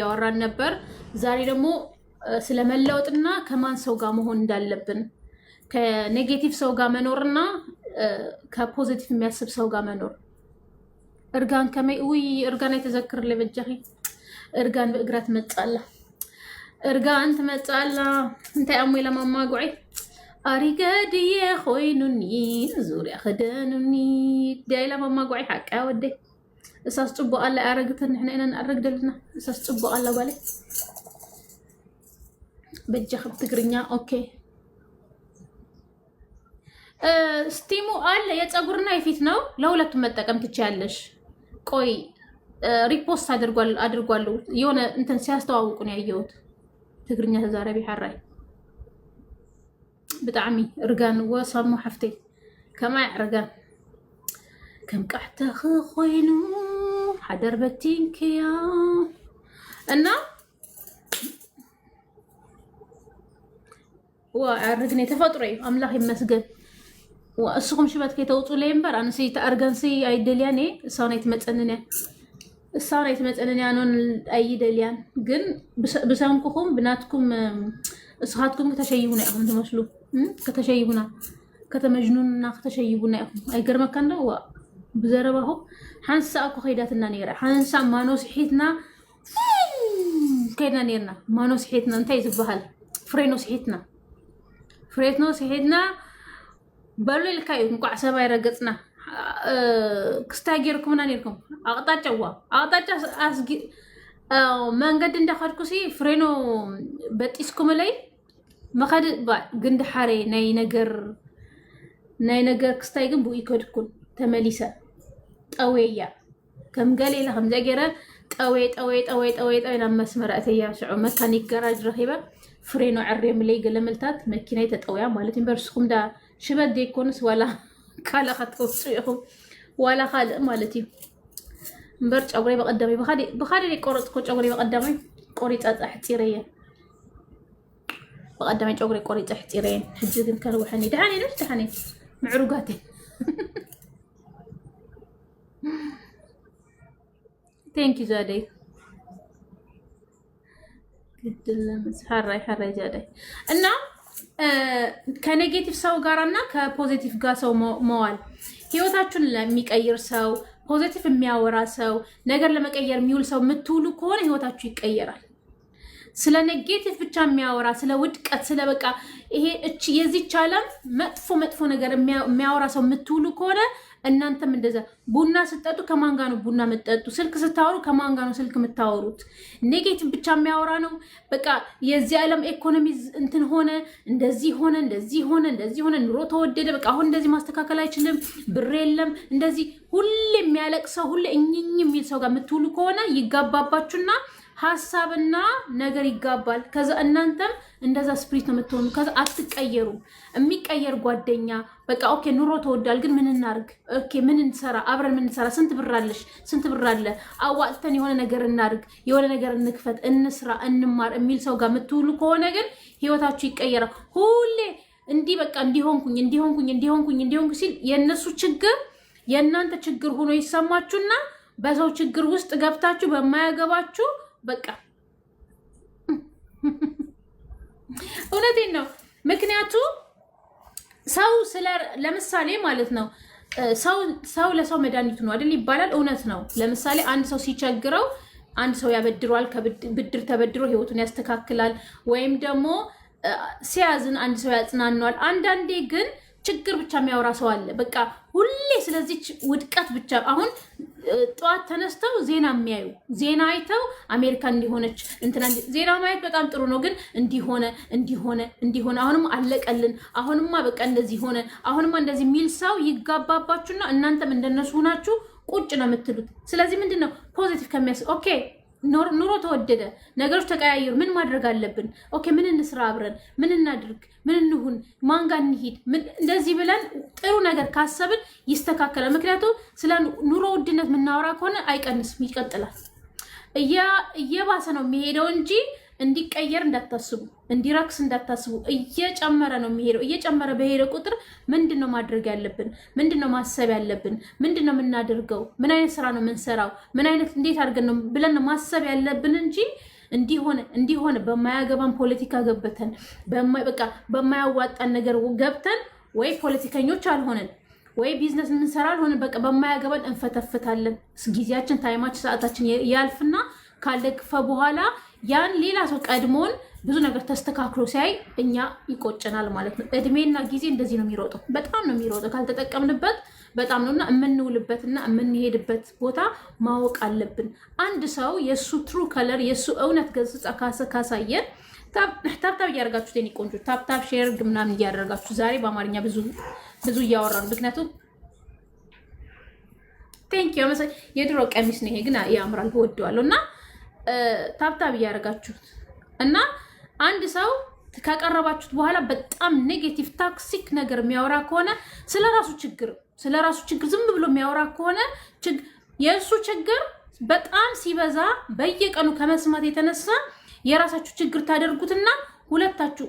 ያወራን ነበር። ዛሬ ደግሞ ስለመለወጥና ከማን ሰው ጋር መሆን እንዳለብን ከኔጌቲቭ ሰው ጋር መኖርና ከፖዚቲቭ የሚያስብ ሰው ጋር መኖር እርጋን ከመይ ወይ እርጋን የተዘክር ለበጃኺ እርጋን በእግራት መጻላ እርጋን ትመጻላ እንታይ አሞይ ለማማጉዒ አሪገድዬ ኮይኑኒ ዙርያ خدኑኒ ዳይላ ማማጉዒ ሓቃ ወደ እሳስ ጽቡቅ አላ ያረግተን احنا እነን አረግደልና እሳስ ጽቡቅ አላ ባለ በጃኺ ትግርኛ ኦኬ ስቲሙ አለ የፀጉርና የፊት ነው ለሁለቱም መጠቀም ትችያለሽ ቆይ ሪፖስት አድርጓለሁ የሆነ እንትን ሲያስተዋውቁ ነው ያየሁት ትግርኛ ተዛረቢ ሓራይ ብጣዕሚ እርጋን ወሰሙ ሓፍተይ ከማይ እርጋን ከም ቃሕተኽ ኮይኑ ሓደር በቲንክያ እና ወአርግኔ ተፈጥሮይ አምላኽ ይመስገን وأسقم شبات كي توصل لينبر أنا سي تأرجنسي أي دلياني صانيت متأنني الصانيت متأنني أنا أي دليان جن بسامكم بناتكم صحاتكم كتشيبونا أخم تمشلو كتشيبونا كتمجنوننا كتشيبونا أخم أي قرما كان هو بزربه حنسا أكو خيدات النانيرة حنسا ما نصحيتنا كينا نيرنا ما نصحيتنا انتي زبهال فرينو صحيتنا بلو الكاي نقع سبا يرقصنا كستاجيركم نانيركم اقطاچا اسغي መንገድ እንዳخدكو سي فرينو በጢስኩም ላይ መخد ግንድ حاري ናይ ነገር ክስታይ ግን ቡ ይከድኩን ተመሊሰ ጠወያ ከም ገሌላ ከም ዘገረ ጠወይ ና መስመራተያ ሽዑ መካኒክ ጋራጅ ረኺባ ፍሬኖ ዕሬም ላይ ገለመልታት መኪና ተጠወያ ማለት ይበርስኩም ዳ شبت ديكونس ولا كالا خطوصيهم ولا خالق مالتي برج أقولي بقدمي بخاري لي قرط كوش أقولي بقدمي قريت أحتيرية بقدمي أقولي قريت أحتيرين حجزين كانوا حني دحاني نفس دحاني معروقاتي thank you زادي قد لمس حراي زادي إنه ከኔጌቲቭ ሰው ጋራና ከፖዚቲቭ ጋር ሰው መዋል ህይወታችሁን ለሚቀይር ሰው ፖዚቲቭ የሚያወራ ሰው ነገር ለመቀየር የሚውል ሰው ምትውሉ ከሆነ ህይወታችሁ ይቀየራል ስለ ኔጌቲቭ ብቻ የሚያወራ ስለ ውድቀት ስለ በቃ ይሄ እቺ የዚህ ዓለም መጥፎ ነገር የሚያወራ ሰው ምትውሉ ከሆነ እናንተም እንደዛ ቡና ስጠጡ ከማን ጋር ነው ቡና መጠጡ ስልክ ስታወሩ ከማን ጋር ነው ስልክ የምታወሩት ኔጌቲቭ ብቻ የሚያወራ ነው በቃ የዚህ ዓለም ኢኮኖሚ እንትን ሆነ እንደዚህ ሆነ ኑሮ ተወደደ በቃ አሁን እንደዚህ ማስተካከል አይችልም ብር የለም እንደዚህ ሁሌ የሚያለቅሰው ሁሌ እኝኝ የሚል ሰው ጋር የምትውሉ ከሆነ ይጋባባችሁና ሐሳብና ነገር ይጋባል ከዛ እናንተም እንደዛ ስፕሪት ነው የምትሆኑ ከዛ አትቀየሩ የሚቀየር ጓደኛ በቃ ኦኬ ኑሮ ተወዳል ግን ምን እናርግ ኦኬ ምን እንሰራ አብረን ምን እንሰራ ስንት ብር አለ አዋጥተን የሆነ ነገር እናርግ የሆነ ነገር እንክፈት እንስራ እንማር የሚል ሰው ጋር የምትውሉ ከሆነ ግን ህይወታችሁ ይቀየራል ሁሌ እንዲ በቃ እንዲሆንኩኝ ሲል የነሱ ችግር የእናንተ ችግር ሆኖ ይሰማችሁና በሰው ችግር ውስጥ ገብታችሁ በማያገባችሁ በቃ እውነቴን ነው ምክንያቱ ሰው ለምሳሌ ማለት ነው ሰው ለሰው መድኃኒቱ ነው አይደል ይባላል እውነት ነው ለምሳሌ አንድ ሰው ሲቸግረው አንድ ሰው ያበድሯል ከብድር ተበድሮ ህይወቱን ያስተካክላል ወይም ደግሞ ሲያዝን አንድ ሰው ያጽናናል አንዳንዴ ግን ችግር ብቻ የሚያወራ ሰው አለ በቃ ሁሌ ስለዚህ ውድቀት ብቻ አሁን ጧት ተነስተው ዜና የሚያዩ ዜና አይተው አሜሪካ እንዲሆነች እንትና ዜና ማየት በጣም ጥሩ ነው ግን እንዲሆነ አሁንም አለቀልን አሁንማ በቃ እንደዚህ ሆነ አሁንማ እንደዚህ ሚል ሰው ይጋባባችሁና እናንተም እንደነሱ ሆናችሁ ቁጭ ነው የምትሉት ስለዚህ ምንድነው ፖዚቲቭ ከሚያስ ኦኬ ኑሮ ተወደደ ነገሮች ተቀያየሩ ምን ማድረግ አለብን ኦኬ ምን እንስራ አብረን ምን እናድርግ ምን እንሁን ማን ጋር እንሂድ እንደዚህ ብለን ጥሩ ነገር ካሰብን ይስተካከላል ምክንያቱም ስለ ኑሮ ውድነት ምናወራ ከሆነ አይቀንስም ይቀጥላል እየባሰ ነው የሚሄደው እንጂ እንዲቀየር እንዳታስቡ፣ እንዲራክስ እንዳታስቡ። እየጨመረ ነው የሚሄደው። እየጨመረ በሄደ ቁጥር ምንድነው ማድረግ ያለብን? ምንድነው ማሰብ ያለብን? ምንድነው የምናደርገው? ምን አይነት ስራ ነው የምንሰራው? ምን አይነት እንዴት አድርገን ነው ብለን ማሰብ ያለብን እንጂ እንዲሆነ በማያገባን ፖለቲካ ገብተን በቃ በማያዋጣን ነገር ገብተን ወይ ፖለቲከኞች አልሆነን ወይ ቢዝነስ የምንሰራ አልሆነን በቃ በማያገባን እንፈተፍታለን። ጊዜያችን፣ ታይማችን፣ ሰዓታችን ያልፍና ካለፈ በኋላ ያን ሌላ ሰው ቀድሞን ብዙ ነገር ተስተካክሎ ሲያይ እኛ ይቆጨናል ማለት ነው። እድሜና ጊዜ እንደዚህ ነው የሚሮጠው። በጣም ነው የሚሮጠው ካልተጠቀምንበት በጣም ነውና የምንውልበትና የምንሄድበት ቦታ ማወቅ አለብን። አንድ ሰው የሱ ትሩ ከለር የሱ እውነት ገጽታ ካሳየን ታፕታፕ እያደረጋችሁ የኔ ቆንጆ ታፕታፕ ሼር ምናምን እያደረጋችሁ ዛሬ በአማርኛ ብዙ እያወራን ምክንያቱም ቴንክ ዩ የድሮ ቀሚስ ነው ይሄ ግን ያምራል ወደዋለሁ እና ታፕታፕ እያደረጋችሁት እና አንድ ሰው ካቀረባችሁት በኋላ በጣም ኔጌቲቭ ታክሲክ ነገር የሚያወራ ከሆነ ስለራሱ ችግር ዝም ብሎ የሚያወራ ከሆነ የእሱ ችግር በጣም ሲበዛ በየቀኑ ከመስማት የተነሳ የራሳችሁ ችግር ታደርጉትና ሁለታችሁ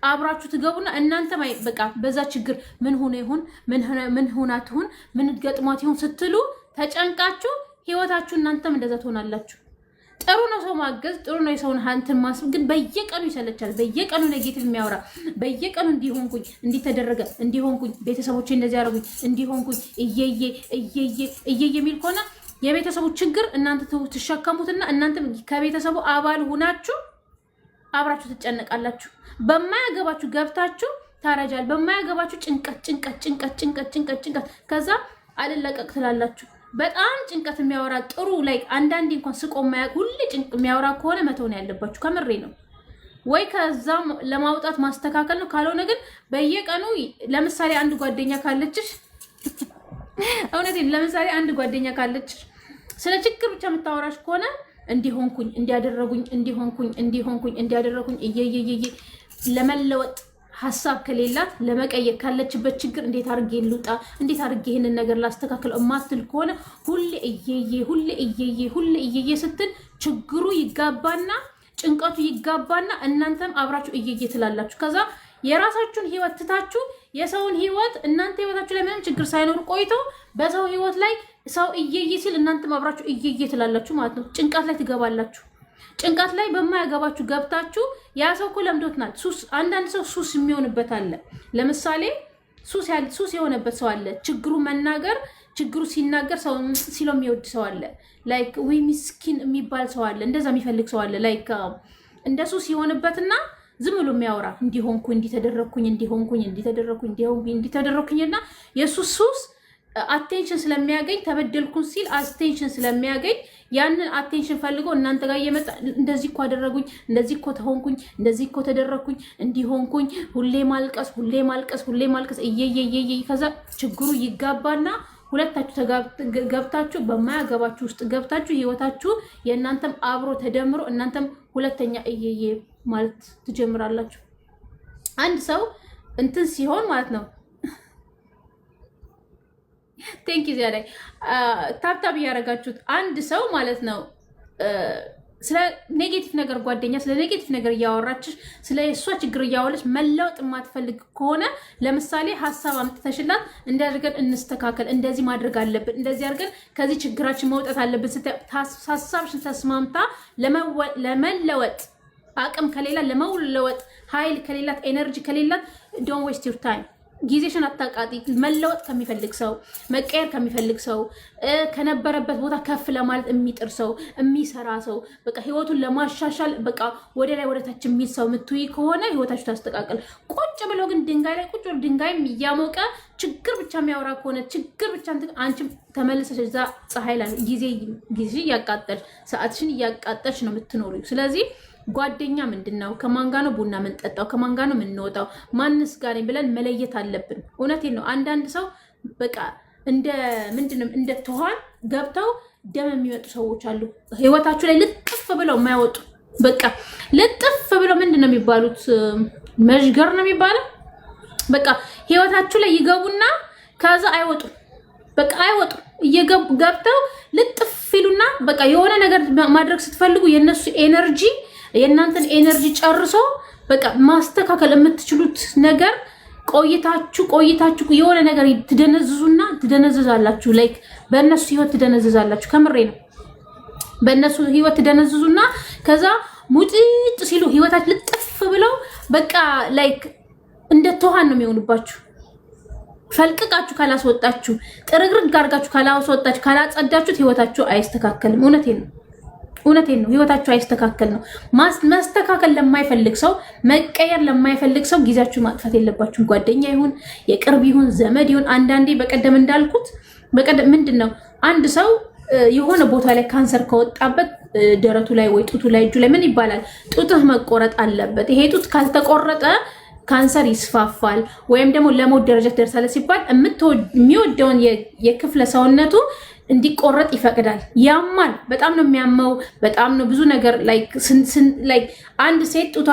አብራችሁ ትገቡና እናንተ በቃ በዛ ችግር ምን ሆነ ይሁን ምን ሆናት ይሁን ምን ገጥሟት ይሁን ስትሉ ተጨንቃችሁ ህይወታችሁ እናንተም እንደዛ ትሆናላችሁ። ጥሩ ነው ሰው ማገዝ፣ ጥሩ ነው የሰውን ሀንትን ማስብ፣ ግን በየቀኑ ይሰለቻል። በየቀኑ ኔጌቲቭ የሚያወራ በየቀኑ እንዲሆንኩኝ እንዲተደረገ እንዲሆንኩኝ ቤተሰቦቼ እንደዚህ ያደርጉኝ እንዲሆንኩኝ እየየ የሚል ከሆነ የቤተሰቡ ችግር እናንተ ትሸከሙትና እናንተ ከቤተሰቡ አባል ሆናችሁ አብራችሁ ትጨነቃላችሁ። በማያገባችሁ ገብታችሁ ታረጃል። በማያገባችሁ ጭንቀት ከዛ አልለቀቅ ትላላችሁ። በጣም ጭንቀት የሚያወራ ጥሩ ላይ አንዳንዴ እንኳን ስቆ ማያቅ ሁሌ ጭንቅ የሚያወራ ከሆነ መተው ነው ያለባችሁ። ከምሬ ነው። ወይ ከዛ ለማውጣት ማስተካከል ነው። ካልሆነ ግን በየቀኑ ለምሳሌ አንድ ጓደኛ ካለችሽ እውነቴን ለምሳሌ አንድ ጓደኛ ካለችሽ ስለ ችግር ብቻ የምታወራሽ ከሆነ እንዲሆንኩኝ እንዲያደረጉኝ እየየየ ለመለወጥ ሀሳብ ከሌላት ለመቀየር ካለችበት ችግር እንዴት አድርጌ ልውጣ እንዴት አድርጌ ይሄንን ነገር ላስተካክለው እማትል ከሆነ ሁሌ እየየ ስትል ችግሩ ይጋባና ጭንቀቱ ይጋባና እናንተም አብራችሁ እየየ ትላላችሁ። ከዛ የራሳችሁን ህይወት ትታችሁ የሰውን ህይወት እናንተ ህይወታችሁ ላይ ምንም ችግር ሳይኖር ቆይቶ በሰው ህይወት ላይ ሰው እየየ ሲል እናንተም አብራችሁ እየየ ትላላችሁ ማለት ነው። ጭንቀት ላይ ትገባላችሁ። ጭንቀት ላይ በማያገባችሁ ገብታችሁ ያ ሰው እኮ ለምዶትናል። ሱስ አንዳንድ ሰው ሱስ የሚሆንበት አለ። ለምሳሌ ሱስ የሆነበት ሰው አለ። ችግሩ መናገር ችግሩ ሲናገር ሰው ሲለው የሚወድ ሰው አለ። ላይክ ወይ ምስኪን የሚባል ሰው አለ። እንደዛ የሚፈልግ ሰው አለ። ላይክ እንደ ሱስ የሆነበትና ዝም ብሎ የሚያወራ እንዲተደረኩኝና የሱ ሱስ አቴንሽን ስለሚያገኝ ተበደልኩን ሲል አቴንሽን ስለሚያገኝ ያንን አቴንሽን ፈልጎ እናንተ ጋር እየመጣ እንደዚህ እኮ አደረጉኝ፣ እንደዚህ እኮ ተሆንኩኝ፣ እንደዚህ እኮ ተደረኩኝ፣ እንዲሆንኩኝ ሁሌ ማልቀስ እየየ ከዛ ችግሩ ይጋባና ሁለታችሁ ገብታችሁ በማያገባችሁ ውስጥ ገብታችሁ ህይወታችሁ የእናንተም አብሮ ተደምሮ እናንተም ሁለተኛ እየየ ማለት ትጀምራላችሁ። አንድ ሰው እንትን ሲሆን ማለት ነው ቴንክ ዩ ዚያላይ ታፕታፕ እያደረጋችሁት አንድ ሰው ማለት ነው ስለ ኔጌቲቭ ነገር ጓደኛ ስለ ኔጌቲቭ ነገር እያወራችሽ ስለ እሷ ችግር እያወለች መለወጥ የማትፈልግ ከሆነ ለምሳሌ ሀሳብ አምጥተሽላት እንዳድርገን እንስተካከል፣ እንደዚህ ማድረግ አለብን፣ እንደዚህ አድርገን ከዚህ ችግራችን መውጣት አለብን ስትይ ሀሳብሽን ተስማምታ ለመለወጥ አቅም ከሌላት ለመለወጥ ኃይል ከሌላት ኤነርጂ ከሌላት ዶንት ዌስት ዩር ታይም። ጊዜሽን አታቃጢ። መለወጥ ከሚፈልግ ሰው መቀየር ከሚፈልግ ሰው ከነበረበት ቦታ ከፍ ለማለት የሚጥር ሰው የሚሰራ ሰው በቃ ህይወቱን ለማሻሻል በቃ ወደ ላይ ወደ ታች የሚል ሰው ምትይ ከሆነ ህይወታችሁ ታስተካክል። ቁጭ ብሎ ግን ድንጋይ ላይ ቁጭ ብሎ ድንጋይም እያሞቀ ችግር ብቻ የሚያወራ ከሆነ ችግር ብቻ አንቺም ተመልሰሽ እዛ ፀሐይ ላይ ጊዜ እያቃጠልሽ ሰዓትሽን እያቃጠልሽ ነው የምትኖሪው። ስለዚህ ጓደኛ ምንድነው? ከማን ጋር ነው ቡና የምንጠጣው? ከማን ጋር ነው የምንወጣው? ማንስ ጋር ነኝ ብለን መለየት አለብን። እውነቴን ነው። አንዳንድ ሰው በቃ እንደ ትኋን ገብተው ደም የሚወጡ ሰዎች አሉ። ህይወታችሁ ላይ ልጥፍ ብለው የማይወጡ በቃ ልጥፍ ብለው ምንድነው የሚባሉት? መዥገር ነው የሚባለው። በቃ ህይወታችሁ ላይ ይገቡና ከዛ አይወጡ። በቃ አይወጡ። ገብተው ልጥፍ ይሉና በቃ የሆነ ነገር ማድረግ ስትፈልጉ የነሱ ኤነርጂ የእናንተን ኤነርጂ ጨርሶ በቃ ማስተካከል የምትችሉት ነገር ቆይታችሁ የሆነ ነገር ትደነዝዛላችሁ። ላይክ በእነሱ ህይወት ትደነዝዛላችሁ። ከምሬ ነው። በእነሱ ህይወት ትደነዝዙና ከዛ ሙጭጭ ሲሉ ህይወታችሁ ልጥፍ ብለው በቃ ላይክ እንደ ተዋን ነው የሚሆኑባችሁ። ፈልቅቃችሁ ካላስወጣችሁ፣ ጥርግርግ አድርጋችሁ ካላስወጣችሁ፣ ካላጸዳችሁት ህይወታችሁ አይስተካከልም። እውነቴን ነው። ህይወታችሁ አይስተካከል ነው። ማስተካከል ለማይፈልግ ሰው፣ መቀየር ለማይፈልግ ሰው ጊዜያችሁ ማጥፋት የለባችሁም። ጓደኛ ይሁን የቅርብ ይሁን ዘመድ ይሁን። አንዳንዴ በቀደም እንዳልኩት ምንድን ነው አንድ ሰው የሆነ ቦታ ላይ ካንሰር ከወጣበት ደረቱ ላይ ወይ ጡቱ ላይ እጁ ላይ ምን ይባላል? ጡትህ መቆረጥ አለበት። ይሄ ጡት ካልተቆረጠ ካንሰር ይስፋፋል ወይም ደግሞ ለሞት ደረጃ ትደርሳለህ ሲባል የሚወደውን የክፍለ ሰውነቱ እንዲቆረጥ ይፈቅዳል። ያማል። በጣም ነው የሚያመው። በጣም ነው ብዙ ነገር ላይክ አንድ ሴት ጡቷ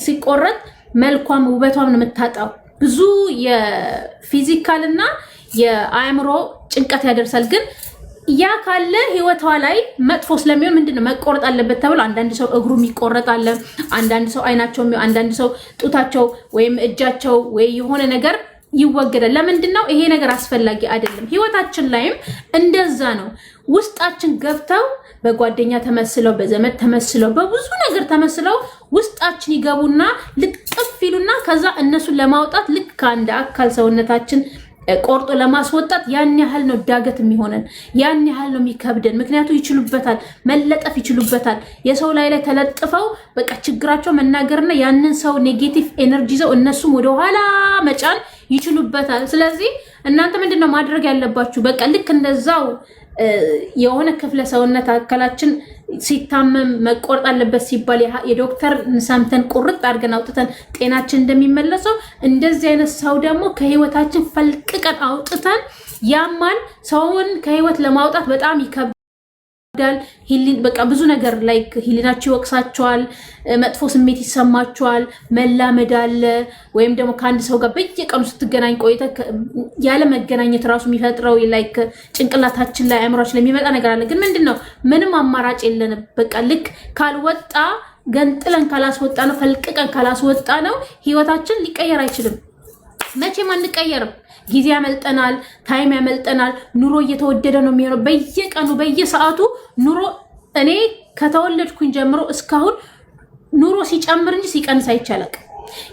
ሲቆረጥ መልኳም ውበቷም ነው የምታጣው። ብዙ የፊዚካል እና የአእምሮ ጭንቀት ያደርሳል። ግን ያ ካለ ህይወቷ ላይ መጥፎ ስለሚሆን ምንድነው መቆረጥ አለበት ተብሎ አንዳንድ ሰው እግሩ ይቆረጣል፣ አንዳንድ ሰው አይናቸው፣ አንዳንድ ሰው ጡታቸው ወይም እጃቸው ወይ የሆነ ነገር ይወገዳል። ለምንድነው ይሄ ነገር አስፈላጊ አይደለም። ህይወታችን ላይም እንደዛ ነው። ውስጣችን ገብተው በጓደኛ ተመስለው፣ በዘመድ ተመስለው፣ በብዙ ነገር ተመስለው ውስጣችን ይገቡና ልጥፍ ይሉና ከዛ እነሱን ለማውጣት ልክ ከአንድ አካል ሰውነታችን ቆርጦ ለማስወጣት ያን ያህል ነው ዳገት የሚሆነን፣ ያን ያህል ነው የሚከብደን። ምክንያቱ ይችሉበታል፣ መለጠፍ ይችሉበታል። የሰው ላይ ተለጥፈው በቃ ችግራቸው መናገርና ያንን ሰው ኔጌቲቭ ኤነርጂ ይዘው እነሱም ወደኋላ መጫን ይችሉበታል። ስለዚህ እናንተ ምንድነው ማድረግ ያለባችሁ? በቃ ልክ እንደዛው የሆነ ክፍለ ሰውነት አካላችን ሲታመም መቆረጥ አለበት ሲባል የዶክተር ሰምተን ቁርጥ አድርገን አውጥተን ጤናችን እንደሚመለሰው እንደዚህ አይነት ሰው ደግሞ ከህይወታችን ፈልቅቀን አውጥተን ያማን ሰውን ከህይወት ለማውጣት በጣም ይከብዳል። በቃ ብዙ ነገር ላይክ ህሊናችሁ ይወቅሳቸዋል፣ መጥፎ ስሜት ይሰማቸዋል፣ መላመድ አለ። ወይም ደግሞ ከአንድ ሰው ጋር በየቀኑ ስትገናኝ ቆይተ ያለ መገናኘት ራሱ የሚፈጥረው ላይክ ጭንቅላታችን ላይ አእምሯችን ላይ የሚመጣ ነገር አለ። ግን ምንድነው ምንም አማራጭ የለንም። በቃ ልክ ካልወጣ ገንጥለን ካላስወጣ ነው ፈልቅቀን ካላስወጣ ነው ህይወታችን ሊቀየር አይችልም። መቼም አንቀየርም። ጊዜ ያመልጠናል፣ ታይም ያመልጠናል። ኑሮ እየተወደደ ነው የሚሆነው በየቀኑ በየሰዓቱ ኑሮ። እኔ ከተወለድኩኝ ጀምሮ እስካሁን ኑሮ ሲጨምር እንጂ ሲቀንስ አይቻልም።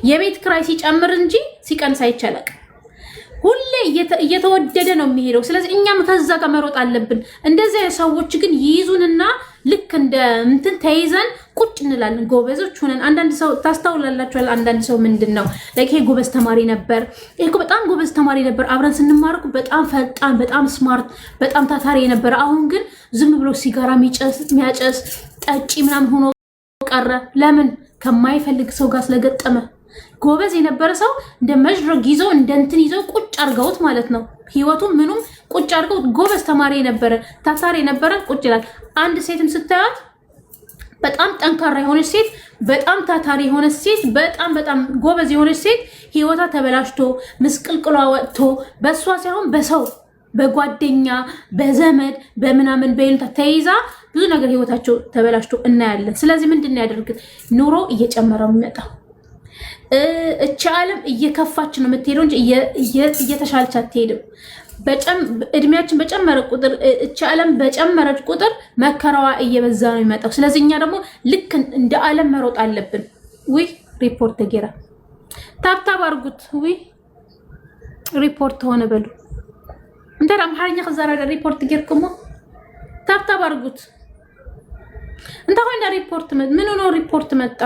የቤት ክራይ ሲጨምር እንጂ ሲቀንስ አይቻልም። ሁሌ እየተወደደ ነው የሚሄደው። ስለዚህ እኛም ከዛ ጋር መሮጥ አለብን። እንደዚህ ሰዎች ግን ይይዙንና ልክ እንደ እንትን ተይዘን ቁጭ እንላለን። ጎበዞች ሆነን አንዳንድ ሰው ታስተውላላችኋል። አንዳንድ ሰው ምንድነው ይሄ ጎበዝ ተማሪ ነበር፣ ይሄ በጣም ጎበዝ ተማሪ ነበር፣ አብረን ስንማርኩ በጣም ፈጣን፣ በጣም ስማርት፣ በጣም ታታሪ ነበር። አሁን ግን ዝም ብሎ ሲጋራ የሚያጨስ ጠጪ ምናምን ሆኖ ቀረ። ለምን? ከማይፈልግ ሰው ጋር ስለገጠመ። ጎበዝ የነበረ ሰው እንደ መጅረግ ይዘው እንደ እንትን ይዘው ቁጭ አርገውት ማለት ነው። ህይወቱ ምኑም ቁጭ አርገው። ጎበዝ ተማሪ የነበረ ታታሪ የነበረ ቁጭ ይላል። አንድ ሴትም ስታያት በጣም ጠንካራ የሆነች ሴት፣ በጣም ታታሪ የሆነች ሴት፣ በጣም ጎበዝ የሆነች ሴት ህይወቷ ተበላሽቶ ምስቅልቅሏ ወጥቶ በሷ ሳይሆን በሰው በጓደኛ በዘመድ በምናምን በይሉታ ተይዛ ብዙ ነገር ህይወታቸው ተበላሽቶ እናያለን። ስለዚህ ምንድን ነው ያደርግ ኑሮ እየጨመረ የሚመጣው እቺ ዓለም እየከፋች ነው የምትሄደው እንጂ እየተሻለች አትሄድም። እድሜያችን በጨመረ ቁጥር እቺ ዓለም በጨመረች ቁጥር መከራዋ እየበዛ ነው የሚመጣው። ስለዚህ እኛ ደግሞ ልክ እንደ ዓለም መሮጥ አለብን። ውይ ሪፖርት ተገራ ታብታብ አርጉት። ውይ ሪፖርት ሆነ በሉ እንደ አማርኛ ከዛራ ሪፖርት ገርኩሞ ታብታብ አርጉት። እንታ ሆነ ሪፖርት ምን ሆኖ ሪፖርት መጣ?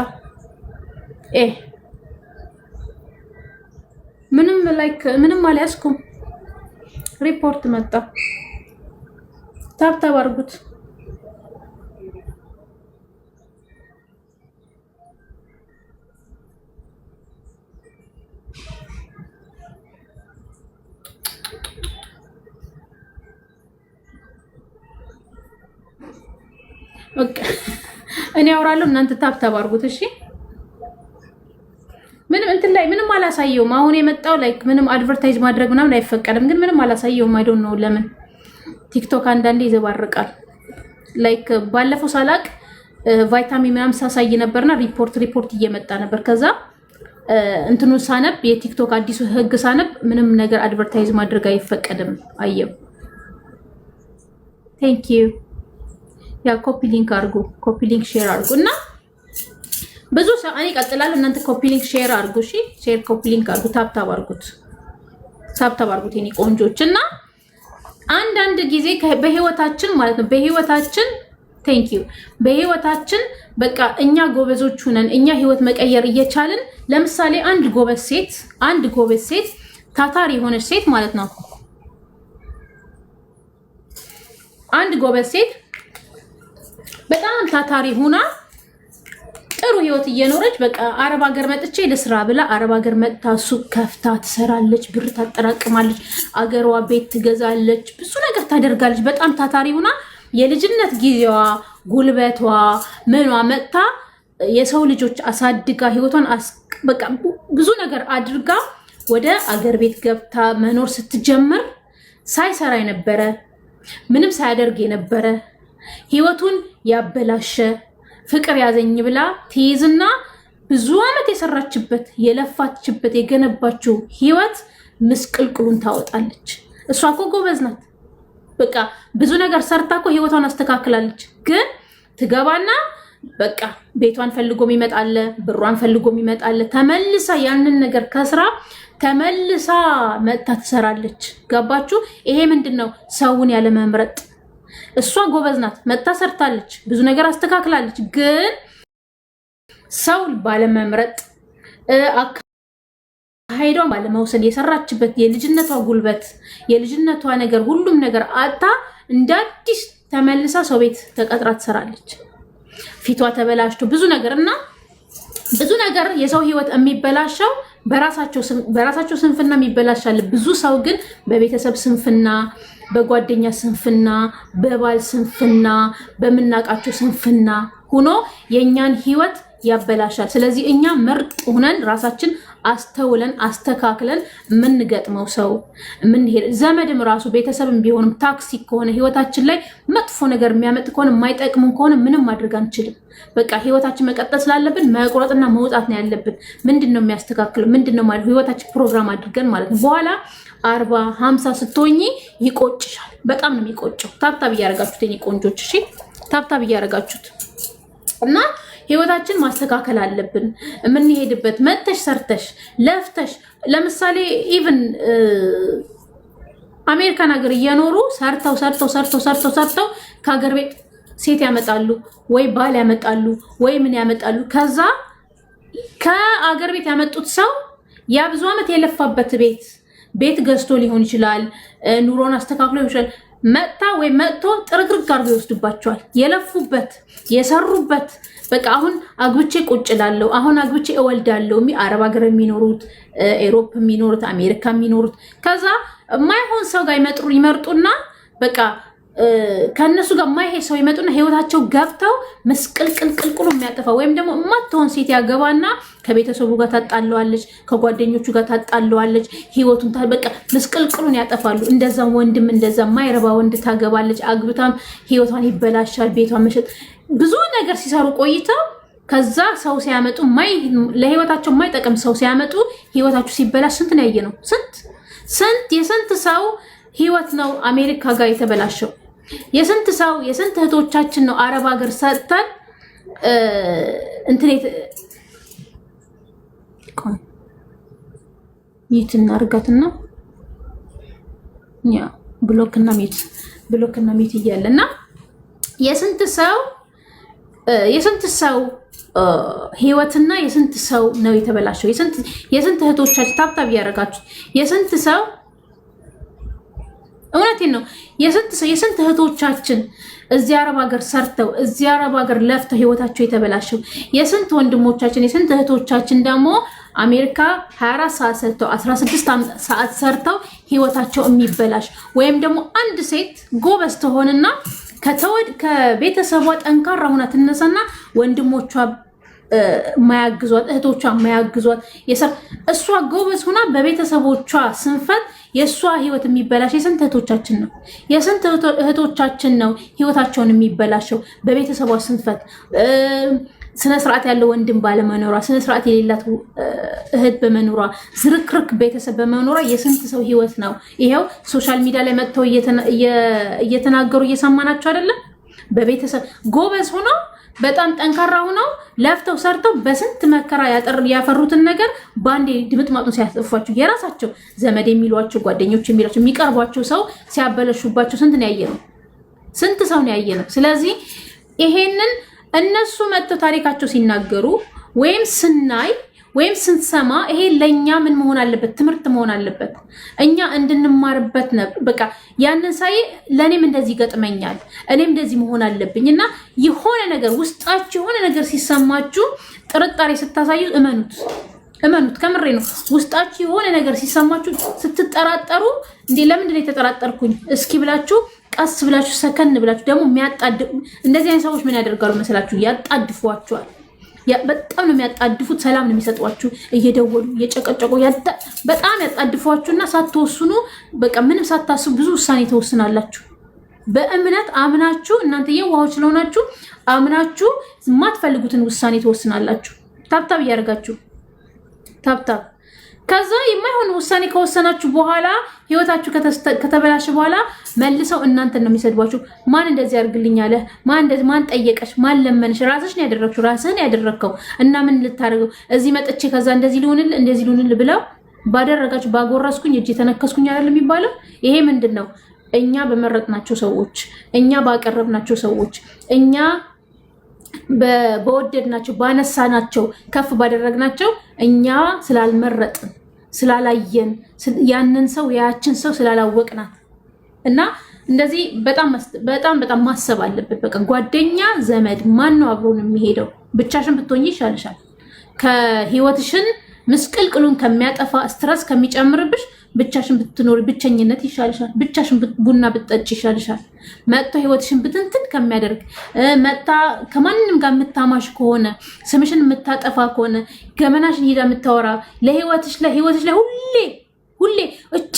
ምንም አልያዝኩም። ሪፖርት መጣ። ታብታብ አርጉት። ኦኬ እኔ አወራለሁ፣ እናንተ ታብታብ አርጉት። እሺ ምንም እንትን ላይ ምንም አላሳየውም። አሁን የመጣው ላይክ ምንም አድቨርታይዝ ማድረግ ምናምን አይፈቀድም፣ ግን ምንም አላሳየውም። አይ ዶንት ኖ ለምን ቲክቶክ አንዳንዴ ይዘባርቃል። ላይክ ባለፈው ሳላቅ ቫይታሚን ምናምን ሳሳይ ነበርና ሪፖርት እየመጣ ነበር። ከዛ እንትኑ ሳነብ የቲክቶክ አዲሱ ህግ ሳነብ ምንም ነገር አድቨርታይዝ ማድረግ አይፈቀድም። አየው ቴንክ ዩ ያ ኮፒ ሊንክ ሼር አድርጉ እና ብዙ ሰው እኔ ቀጥላለሁ። እናንተ ኮፒ ሊንክ ሼር አድርጉ። እሺ ሼር ኮፒ ሊንክ አድርጉ። ታፕታፕ አድርጉት የኔ ቆንጆች። እና አንዳንድ ጊዜ በህይወታችን ማለት ነው በህይወታችን ቴንክ ዩ በህይወታችን በቃ እኛ ጎበዞች ሆነን እኛ ህይወት መቀየር እየቻልን ለምሳሌ አንድ ጎበዝ ሴት ታታሪ የሆነች ሴት ማለት ነው አንድ ጎበዝ ሴት በጣም ታታሪ ሆና ጥሩ ህይወት እየኖረች በቃ አረብ ሀገር መጥቼ ለስራ ብላ አረብ ሀገር መጥታ ሱቅ ከፍታ ትሰራለች፣ ብር ታጠራቅማለች፣ አገሯ ቤት ትገዛለች፣ ብዙ ነገር ታደርጋለች። በጣም ታታሪ ሆና የልጅነት ጊዜዋ ጉልበቷ ምኗ መጥታ የሰው ልጆች አሳድጋ ህይወቷን በቃ ብዙ ነገር አድርጋ ወደ አገር ቤት ገብታ መኖር ስትጀምር ሳይሰራ የነበረ ምንም ሳያደርግ የነበረ ህይወቱን ያበላሸ ፍቅር ያዘኝ ብላ ትይዝና ብዙ አመት የሰራችበት የለፋችበት የገነባችው ህይወት ምስቅልቅሉን ታወጣለች። እሷ እኮ ጎበዝ ናት። በቃ ብዙ ነገር ሰርታ እኮ ህይወቷን አስተካክላለች። ግን ትገባና በቃ ቤቷን ፈልጎ ይመጣል፣ ብሯን ፈልጎ ይመጣል። ተመልሳ ያንን ነገር ከስራ ተመልሳ መጥታ ትሰራለች። ገባችሁ? ይሄ ምንድነው? ሰውን ያለ መምረጥ። እሷ ጎበዝ ናት፣ መጥታ ሰርታለች፣ ብዙ ነገር አስተካክላለች። ግን ሰው ባለመምረጥ ሄዷን ባለመውሰድ የሰራችበት የልጅነቷ ጉልበት የልጅነቷ ነገር ሁሉም ነገር አጣ እንደ አዲስ ተመልሳ ሰው ቤት ተቀጥራ ትሰራለች። ፊቷ ተበላሽቶ ብዙ ነገር የሰው ህይወት የሚበላሸው በራሳቸው ስንፍና የሚበላሻል። ብዙ ሰው ግን በቤተሰብ ስንፍና፣ በጓደኛ ስንፍና፣ በባል ስንፍና፣ በምናቃቸው ስንፍና ሆኖ የኛን ህይወት ያበላሻል። ስለዚህ እኛ ምርጥ ሆነን ራሳችን አስተውለን አስተካክለን የምንገጥመው ሰው የምንሄድ ዘመድም ራሱ ቤተሰብም ቢሆንም ታክሲ ከሆነ ህይወታችን ላይ መጥፎ ነገር የሚያመጥ ከሆነ የማይጠቅሙን ከሆነ ምንም ማድረግ አንችልም። በቃ ህይወታችን መቀጠል ስላለብን መቁረጥና መውጣት ነው ያለብን። ምንድነው የሚያስተካክለው? ምንድነው ማለት ህይወታችን ፕሮግራም አድርገን ማለት ነው። በኋላ 40 50 ስትሆኚ ይቆጭሻል። በጣም ነው የሚቆጨው። ታብታብ እያደረጋችሁት የኔ ቆንጆች፣ እሺ ታብታብ እያደረጋችሁት እና ህይወታችን ማስተካከል አለብን። የምንሄድበት መተሽ ሰርተሽ ለፍተሽ ለምሳሌ ኢቭን አሜሪካን ሀገር እየኖሩ ሰርተው ከሀገር ቤት ሴት ያመጣሉ ወይ ባል ያመጣሉ ወይ ምን ያመጣሉ። ከዛ ከሀገር ቤት ያመጡት ሰው ያ ብዙ አመት የለፋበት ቤት ገዝቶ ሊሆን ይችላል፣ ኑሮን አስተካክሎ ሊሆን ይችላል። መጣ ወይ መጥቶ ጥርግርግ አድርጎ ይወስድባቸዋል። የለፉበት የሰሩበት በቃ አሁን አግብቼ ቁጭ እላለሁ፣ አሁን አግብቼ እወልዳለሁ። አረብ ሀገር የሚኖሩት ኤሮፕ የሚኖሩት አሜሪካ የሚኖሩት ከዛ የማይሆን ሰው ጋር ይመርጡና በቃ ከነሱ ጋር የማይሄድ ሰው ይመጡና ህይወታቸው ገብተው መስቅልቅልቅልቁሉ የሚያጠፋ ወይም ደግሞ የማትሆን ሴት ያገባና ከቤተሰቡ ጋር ታጣለዋለች፣ ከጓደኞቹ ጋር ታጣለዋለች። ህይወቱን በቃ መስቅልቅሉን ያጠፋሉ። እንደዛ ወንድም እንደዛ የማይረባ ወንድ ታገባለች። አግብታም ህይወቷን ይበላሻል። ቤቷን መሸጥ ብዙ ነገር ሲሰሩ ቆይተው ከዛ ሰው ሲያመጡ ለህይወታቸው የማይጠቅም ሰው ሲያመጡ ህይወታቸው ሲበላሽ ስንት ነው ያየነው? የስንት ሰው ህይወት ነው አሜሪካ ጋር የተበላሸው? የስንት እህቶቻችን ነው አረብ ሀገር ሰጥተን እንትኔት ሚት እናርጋትና ያ ብሎክና ሚት እያለና የስንት ሰው ህይወትና የስንት ሰው ነው የተበላሸው? የስንት እህቶቻችን ታብታብ ያደረጋችሁ የስንት ሰው እውነቴን ነው። የስንት እህቶቻችን እዚህ አረብ ሀገር ሰርተው እዚህ አረብ ሀገር ለፍተው ህይወታቸው የተበላሸው፣ የስንት ወንድሞቻችን የስንት እህቶቻችን ደግሞ አሜሪካ 24 ሰዓት ሰርተው 16 ሰዓት ሰርተው ህይወታቸው የሚበላሽ። ወይም ደግሞ አንድ ሴት ጎበዝ ትሆንና ከቤተሰቧ ጠንካራ ሆና ትነሳና ወንድሞቿ ማያግዟት እህቶቿ ማያግዟት እሷ ጎበዝ ሆና በቤተሰቦቿ ስንፈት የእሷ ህይወት የሚበላሽ የስንት እህቶቻችን ነው? የስንት እህቶቻችን ነው ህይወታቸውን የሚበላሸው በቤተሰቧ ስንፈት? ስነ ስርዓት ያለው ወንድም ባለመኖሯ፣ ስነ ስርዓት የሌላት እህት በመኖሯ፣ ዝርክርክ ቤተሰብ በመኖሯ የስንት ሰው ህይወት ነው። ይሄው ሶሻል ሚዲያ ላይ መጥተው እየተናገሩ እየሰማናቸው አይደለም? በቤተሰብ ጎበዝ ሆኖ በጣም ጠንካራ ሆነው ለፍተው ሰርተው በስንት መከራ ያፈሩትን ነገር ባንዴ ድምጥማጡን ሲያስጠፏቸው የራሳቸው ዘመድ የሚሏቸው ጓደኞች የሚሏቸው የሚቀርቧቸው ሰው ሲያበለሹባቸው ስንት ነው ያየነው? ስንት ሰው ነው ያየነው? ስለዚህ ይሄንን እነሱ መጥተው ታሪካቸው ሲናገሩ ወይም ስናይ ወይም ስንሰማ ይሄ ለኛ ምን መሆን አለበት? ትምህርት መሆን አለበት። እኛ እንድንማርበት ነበር። በቃ ያንን ሳይ ለኔም እንደዚህ ገጥመኛል፣ እኔም እንደዚህ መሆን አለብኝ እና የሆነ ነገር ውስጣችሁ የሆነ ነገር ሲሰማችሁ ጥርጣሬ ስታሳዩ እመኑት። ከምሬ ነው። ውስጣችሁ የሆነ ነገር ሲሰማችሁ ስትጠራጠሩ እንዴ ለምንድን ነው የተጠራጠርኩኝ እስኪ ብላችሁ ቀስ ብላችሁ ሰከን ብላችሁ ደግሞ እንደዚህ አይነት ሰዎች ምን ያደርጋሉ መሰላችሁ? ያጣድፏቸዋል። በጣም ነው የሚያጣድፉት። ሰላም ነው የሚሰጧችሁ እየደወሉ እየጨቀጨቁ በጣም ያጣድፏችሁና ሳትወስኑ በቃ ምንም ሳታስቡ ብዙ ውሳኔ ተወስናላችሁ። በእምነት አምናችሁ እናንተ የዋሆች ስለሆናችሁ አምናችሁ የማትፈልጉትን ውሳኔ ተወስናላችሁ። ታብታብ እያደረጋችሁ ታብታብ ከዛ የማይሆን ውሳኔ ከወሰናችሁ በኋላ ህይወታችሁ ከተበላሽ በኋላ መልሰው እናንተን ነው የሚሰድቧችሁ። ማን እንደዚህ ያርግልኝ አለ? ማን ጠየቀሽ? ማን ለመንሽ? ራስሽን ያደረግሽው ራስህን ያደረግከው እና ምን ልታደርገው እዚህ መጥቼ ከዛ እንደዚህ ሊሆንል ብለው ባደረጋችሁ ባጎረስኩኝ እጅ የተነከስኩኝ አይደል የሚባለው? ይሄ ምንድነው? እኛ በመረጥናቸው ሰዎች፣ እኛ ባቀረብናቸው ሰዎች፣ እኛ በወደድናቸው ባነሳናቸው ከፍ ባደረግናቸው እኛ ስላልመረጥን ስላላየን ያንን ሰው ያችን ሰው ስላላወቅናት እና እንደዚህ በጣም ማሰብ አለበት። በቃ ጓደኛ ዘመድ ማን ነው አብሮን የሚሄደው? ብቻሽን ብትሆኚ ይሻልሻል። ከህይወትሽን ምስቅልቅሉን ከሚያጠፋ ስትረስ ከሚጨምርብሽ ብቻሽን ብትኖሪ ብቸኝነት ይሻልሻል። ብቻሽን ቡና ብትጠጪ ይሻልሻል። መጥቶ ህይወትሽን ብትንትን ከሚያደርግ መጣ ከማንንም ጋር የምታማሽ ከሆነ ስምሽን የምታጠፋ ከሆነ ገመናሽን ሄዳ የምታወራ ለህይወትሽ ላይ ሁሌ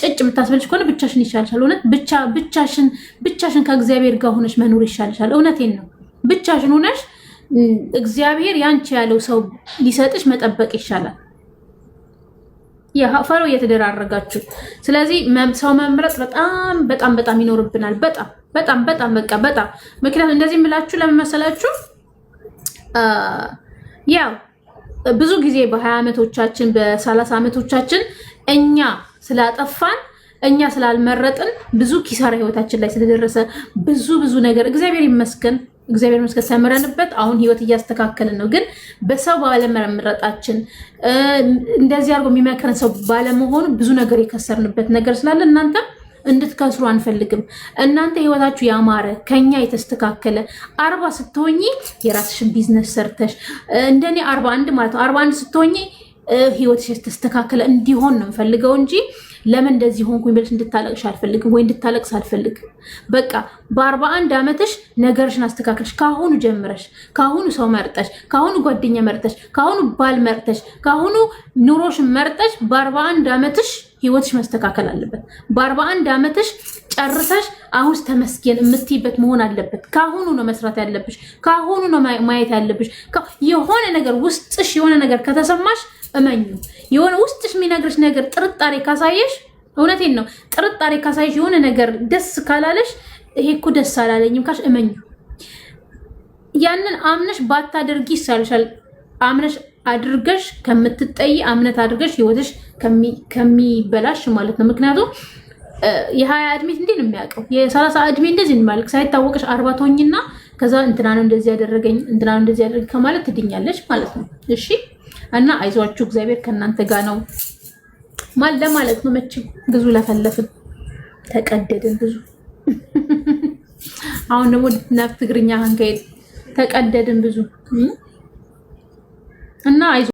እጭ የምታስበልሽ ከሆነ ብቻሽን ይሻልሻል። እውነት ብቻሽን ከእግዚአብሔር ጋር ሆነሽ መኖር ይሻልሻል። እውነቴን ነው። ብቻሽን ሆነሽ እግዚአብሔር ያንቺ ያለው ሰው ሊሰጥሽ መጠበቅ ይሻላል። ፈሮ እየተደራረጋችሁ። ስለዚህ ሰው መምረጥ በጣም ይኖርብናል። በጣም ምክንያቱም እንደዚህ የምላችሁ ለምን መሰላችሁ? ያው ብዙ ጊዜ በ20 ዓመቶቻችን በ30 ዓመቶቻችን እኛ ስላጠፋን እኛ ስላልመረጥን ብዙ ኪሳራ ህይወታችን ላይ ስለደረሰ ብዙ ነገር እግዚአብሔር ይመስገን ተምረንበት አሁን ህይወት እያስተካከልን ነው። ግን በሰው ባለመረጣችን እንደዚህ አድርጎ የሚመክረን ሰው ባለመሆኑ ብዙ ነገር የከሰርንበት ነገር ስላለ እናንተ እንድትከስሩ አንፈልግም። እናንተ ህይወታችሁ ያማረ ከኛ የተስተካከለ 40 ስትሆኚ የራስሽን ቢዝነስ ሰርተሽ እንደኔ 41 ማለት ነው 41 ስትሆኚ ህይወትሽ የተስተካከለ እንዲሆን ነው ፈልገው እንጂ ለምን እንደዚህ ሆንኩኝ ብለሽ እንድታለቅሽ አልፈልግም ወይ እንድታለቅስ አልፈልግም። በቃ በ41 ዓመትሽ ነገርሽን አስተካክለሽ ካሁኑ ጀምረሽ ካሁኑ ሰው መርጠሽ ካሁኑ ጓደኛ መርጠሽ ካሁኑ ባል መርጠሽ ካሁኑ ኑሮሽን መርጠሽ በ41 ዓመትሽ ህይወትሽ መስተካከል አለበት። በ41 ዓመትሽ ጨርሰሽ አሁን ተመስገን የምትይበት መሆን አለበት። ካሁኑ ነው መስራት ያለብሽ። ካሁኑ ነው ማየት ያለብሽ። የሆነ ነገር ውስጥሽ የሆነ ነገር ከተሰማሽ እመኙ። የሆነ ውስጥሽ የሚነግርሽ ነገር ጥርጣሬ ካሳየሽ፣ እውነቴን ነው ጥርጣሬ ካሳየሽ የሆነ ነገር ደስ ካላለሽ ይሄ እኮ ደስ አላለኝም ካሽ እመኙ። ያንን አምነሽ ባታደርጊ ይሻልሻል። አምነሽ አድርገሽ ከምትጠይ አምነት አድርገሽ ህይወትሽ ከሚበላሽ ማለት ነው። ምክንያቱም የ20 እድሜ እንዴ ነው የሚያውቀው? የ30 እድሜ እንደዚህ ማለት ሳይታወቅሽ 40 ቶኝና ከዛ እንትና ነው እንደዚህ ያደረገኝ እንትና ነው እንደዚህ ያደረገኝ ከማለት ትድኛለሽ ማለት ነው። እሺ እና አይዟችሁ እግዚአብሔር ከእናንተ ጋር ነው ለማለት ነው። መቼም ብዙ ለፈለፍን ተቀደድን ብዙ አሁን ደግሞ ትግርኛ አንከይድ ተቀደድን ብዙ እና